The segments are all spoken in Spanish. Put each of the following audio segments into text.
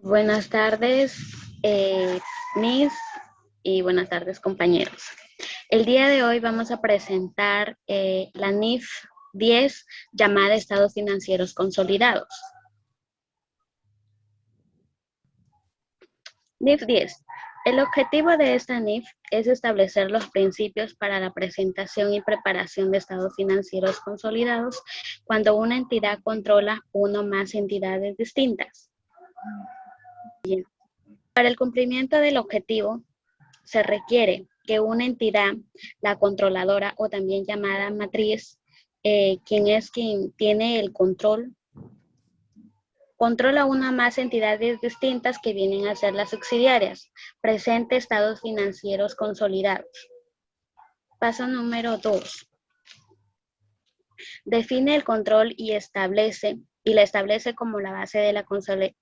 Buenas tardes, Miss, y buenas tardes, compañeros. El día de hoy vamos a presentar la NIF 10 llamada Estados Financieros Consolidados. NIF 10. El objetivo de esta NIF es establecer los principios para la presentación y preparación de estados financieros consolidados cuando una entidad controla una o más entidades distintas. Bien. Para el cumplimiento del objetivo, se requiere que una entidad, la controladora o también llamada matriz, quien tiene el control, controla una más entidades distintas que vienen a ser las subsidiarias, presente estados financieros consolidados. Paso número 2. Define el control y la establece como la base de la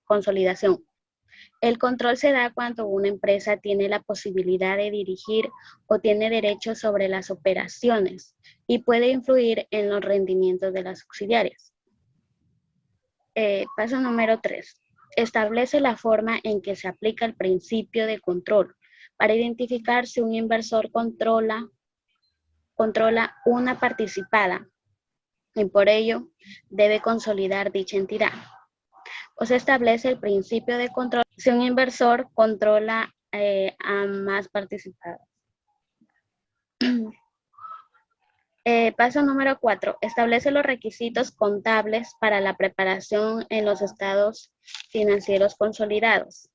consolidación. El control se da cuando una empresa tiene la posibilidad de dirigir o tiene derechos sobre las operaciones y puede influir en los rendimientos de las subsidiarias. Paso número 3. Establece la forma en que se aplica el principio de control para identificar si un inversor controla una participada y por ello debe consolidar dicha entidad. O se establece el principio de control si un inversor controla a más participados. Paso número 4. Establece los requisitos contables para la preparación en los estados financieros consolidados.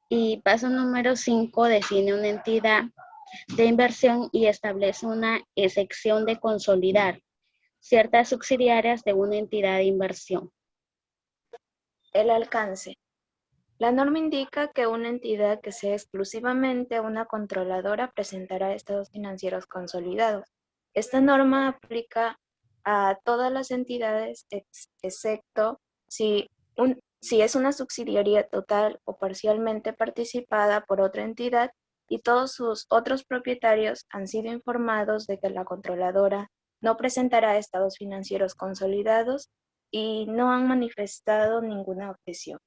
Y paso número 5. Define una entidad de inversión y establece una excepción de consolidar ciertas subsidiarias de una entidad de inversión. El alcance. La norma indica que una entidad que sea exclusivamente una controladora presentará estados financieros consolidados. Esta norma aplica a todas las entidades excepto si es una subsidiaria total o parcialmente participada por otra entidad y todos sus otros propietarios han sido informados de que la controladora no presentará estados financieros consolidados y no han manifestado ninguna objeción.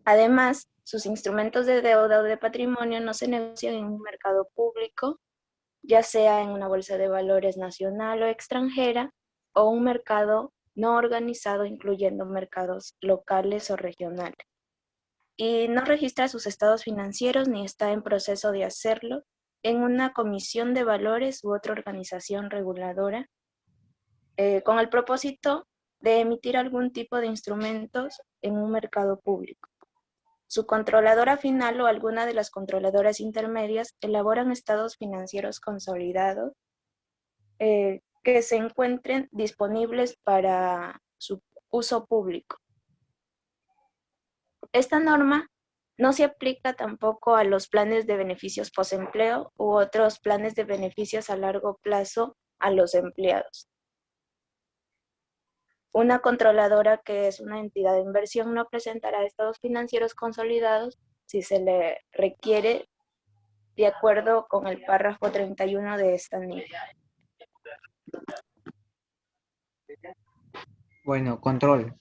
Además, sus instrumentos de deuda o de patrimonio no se negocian en un mercado público, ya sea en una bolsa de valores nacional o extranjera, o un mercado no organizado, incluyendo mercados locales o regionales. Y no registra sus estados financieros ni está en proceso de hacerlo en una comisión de valores u otra organización reguladora, con el propósito de emitir algún tipo de instrumentos en un mercado público. Su controladora final o alguna de las controladoras intermedias elaboran estados financieros consolidados que se encuentren disponibles para su uso público. Esta norma no se aplica tampoco a los planes de beneficios postempleo u otros planes de beneficios a largo plazo a los empleados. Una controladora que es una entidad de inversión no presentará estados financieros consolidados si se le requiere de acuerdo con el párrafo 31 de esta NIF. Bueno, control.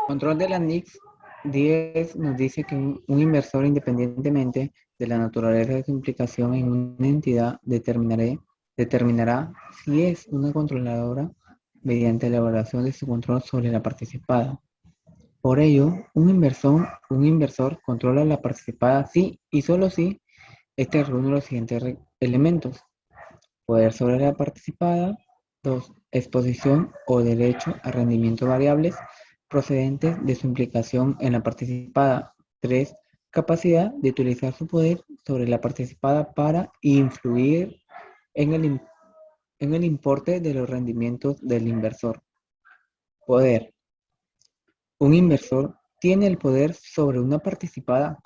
Control de la NIF 10 nos dice que un inversor, independientemente de la naturaleza de su implicación en una entidad, determinará si es una controladora mediante la evaluación de su control sobre la participada. Por ello, un inversor controla la participada si y solo si este reúne los siguientes elementos: poder sobre la participada; 2. Exposición o derecho a rendimientos variables procedentes de su implicación en la participada; 3. Capacidad de utilizar su poder sobre la participada para influir en el importe de los rendimientos del inversor. Poder. Un inversor tiene el poder sobre una participada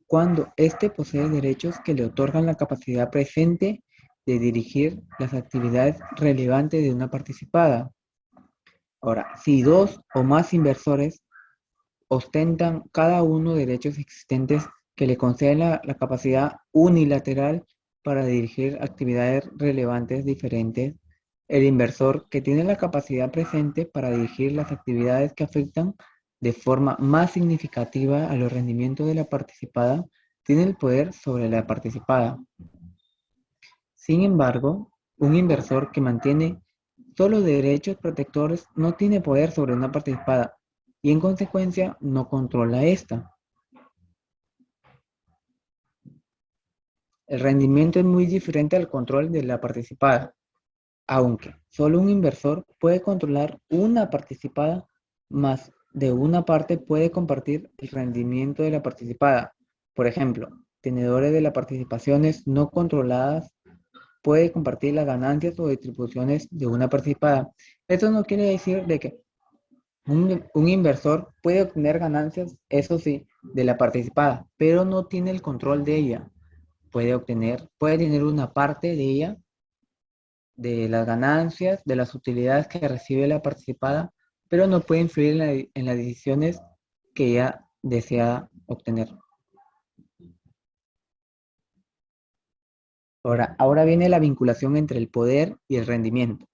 cuando éste posee derechos que le otorgan la capacidad presente de dirigir las actividades relevantes de una participada. Ahora, si dos o más inversores ostentan cada uno derechos existentes que le conceden la capacidad unilateral para dirigir actividades relevantes diferentes, el inversor que tiene la capacidad presente para dirigir las actividades que afectan de forma más significativa a los rendimientos de la participada, tiene el poder sobre la participada. Sin embargo, un inversor que mantiene solo derechos protectores no tiene poder sobre una participada y en consecuencia no controla esta. El rendimiento es muy diferente al control de la participada, aunque solo un inversor puede controlar una participada, más de una parte puede compartir el rendimiento de la participada. Por ejemplo, tenedores de las participaciones no controladas puede compartir las ganancias o distribuciones de una participada. Esto no quiere decir de que un inversor puede obtener ganancias, eso sí, de la participada, pero no tiene el control de ella. Puede tener una parte de ella, de las ganancias, de las utilidades que recibe la participada, pero no puede influir en las decisiones que ella desea obtener. Ahora viene la vinculación entre el poder y el rendimiento.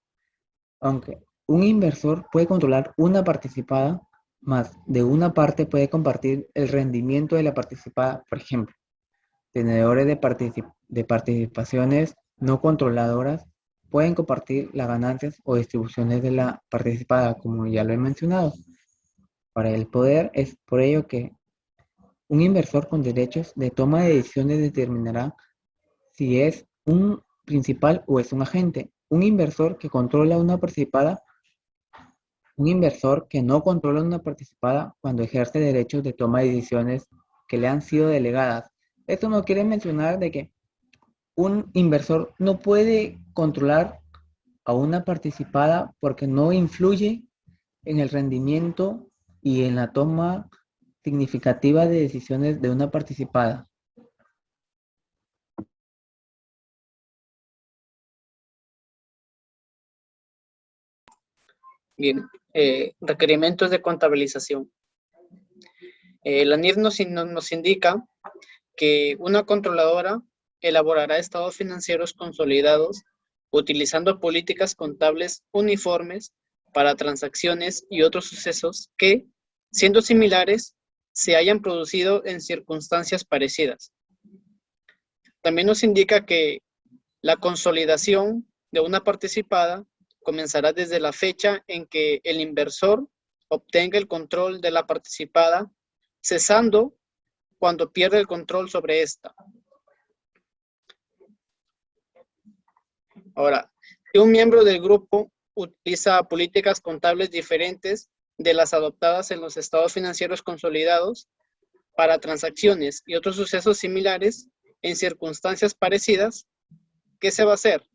Aunque un inversor puede controlar una participada, más de una parte puede compartir el rendimiento de la participada. Por ejemplo, tenedores de participaciones no controladoras pueden compartir las ganancias o distribuciones de la participada, como ya lo he mencionado. Para el poder es por ello que un inversor con derechos de toma de decisiones determinará si es un principal o es un agente. Un inversor que controla una participada, un inversor que no controla una participada cuando ejerce derechos de toma de decisiones que le han sido delegadas. Esto no quiere mencionar de que un inversor no puede controlar a una participada porque no influye en el rendimiento y en la toma significativa de decisiones de una participada. Bien, requerimientos de contabilización. La NIF nos indica que una controladora elaborará estados financieros consolidados utilizando políticas contables uniformes para transacciones y otros sucesos que, siendo similares, se hayan producido en circunstancias parecidas. También nos indica que la consolidación de una participada comenzará desde la fecha en que el inversor obtenga el control de la participada, cesando cuando pierde el control sobre esta. Ahora, si un miembro del grupo utiliza políticas contables diferentes de las adoptadas en los estados financieros consolidados para transacciones y otros sucesos similares en circunstancias parecidas, ¿qué se va a hacer?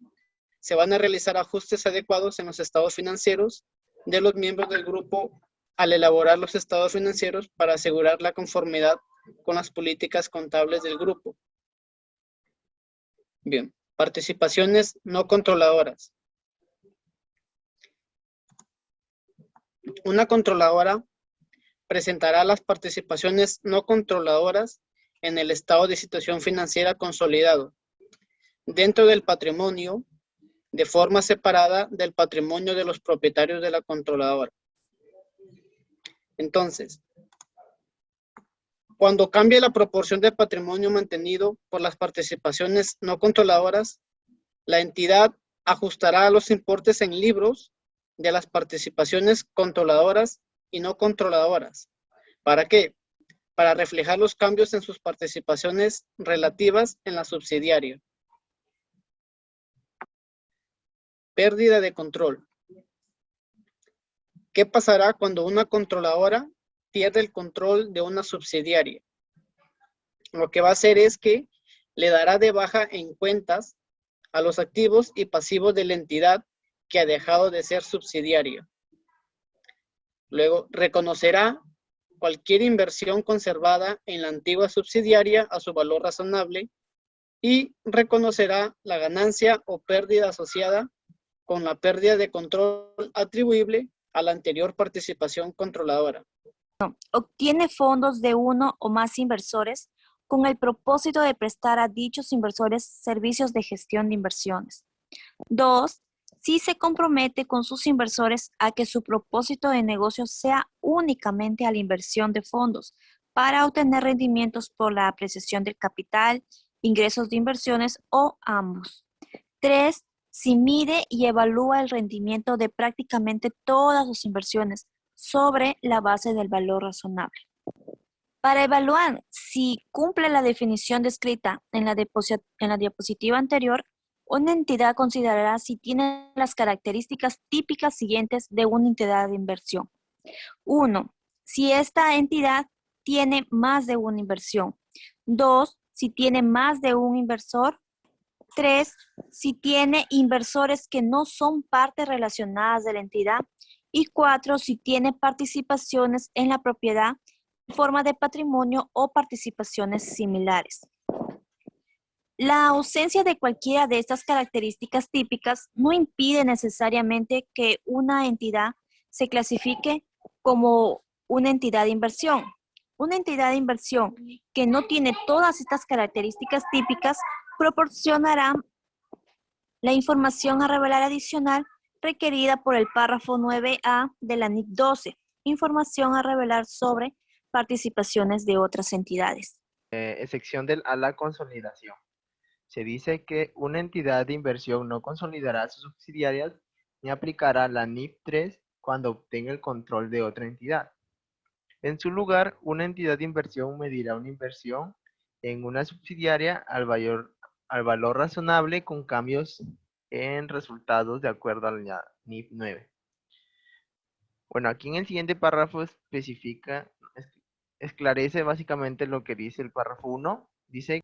Se van a realizar ajustes adecuados en los estados financieros de los miembros del grupo al elaborar los estados financieros para asegurar la conformidad con las políticas contables del grupo. Bien, participaciones no controladoras. Una controladora presentará las participaciones no controladoras en el estado de situación financiera consolidado dentro del patrimonio de forma separada del patrimonio de los propietarios de la controladora. Entonces, cuando cambie la proporción de patrimonio mantenido por las participaciones no controladoras, la entidad ajustará los importes en libros de las participaciones controladoras y no controladoras. ¿Para qué? Para reflejar los cambios en sus participaciones relativas en la subsidiaria. Pérdida de control. ¿Qué pasará cuando una controladora pierde el control de una subsidiaria? Lo que va a hacer es que le dará de baja en cuentas a los activos y pasivos de la entidad que ha dejado de ser subsidiaria. Luego, reconocerá cualquier inversión conservada en la antigua subsidiaria a su valor razonable y reconocerá la ganancia o pérdida asociada con la pérdida de control atribuible a la anterior participación controladora. Obtiene fondos de uno o más inversores con el propósito de prestar a dichos inversores servicios de gestión de inversiones. 2. si se compromete con sus inversores a que su propósito de negocio sea únicamente a la inversión de fondos para obtener rendimientos por la apreciación del capital, ingresos de inversiones o ambos. 3. Si mide y evalúa el rendimiento de prácticamente todas sus inversiones sobre la base del valor razonable. Para evaluar si cumple la definición descrita en la diapositiva anterior, una entidad considerará si tiene las características típicas siguientes de una entidad de inversión. 1. Si esta entidad tiene más de una inversión. 2. Si tiene más de un inversor. 3. Si tiene inversores que no son partes relacionadas de la entidad. Y 4. Si tiene participaciones en la propiedad en forma de patrimonio o participaciones similares. La ausencia de cualquiera de estas características típicas no impide necesariamente que una entidad se clasifique como una entidad de inversión. Una entidad de inversión que no tiene todas estas características típicas proporcionará la información a revelar adicional requerida por el párrafo 9A de la NIC 12, información a revelar sobre participaciones de otras entidades. Excepción a la consolidación. Se dice que una entidad de inversión no consolidará sus subsidiarias ni aplicará la NIF 3 cuando obtenga el control de otra entidad. En su lugar, una entidad de inversión medirá una inversión en una subsidiaria al valor razonable con cambios en resultados de acuerdo a la NIF 9. Bueno, aquí en el siguiente párrafo esclarece básicamente lo que dice el párrafo 1. Dice: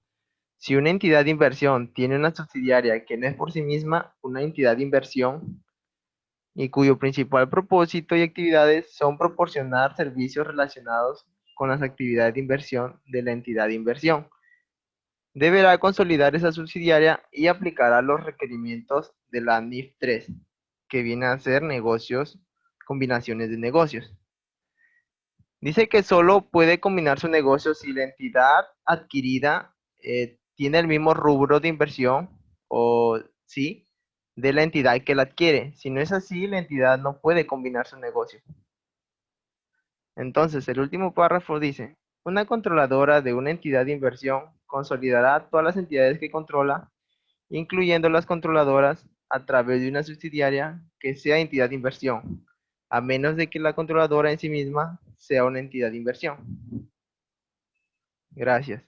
si una entidad de inversión tiene una subsidiaria que no es por sí misma una entidad de inversión y cuyo principal propósito y actividades son proporcionar servicios relacionados con las actividades de inversión de la entidad de inversión, deberá consolidar esa subsidiaria y aplicará los requerimientos de la NIF 3, que viene a ser combinaciones de negocios. Dice que solo puede combinar su negocio si la entidad adquirida tiene el mismo rubro de inversión o sí de la entidad que la adquiere. Si no es así, la entidad no puede combinar su negocio. Entonces, el último párrafo dice: una controladora de una entidad de inversión consolidará todas las entidades que controla, incluyendo las controladoras, a través de una subsidiaria que sea entidad de inversión, a menos de que la controladora en sí misma sea una entidad de inversión. Gracias.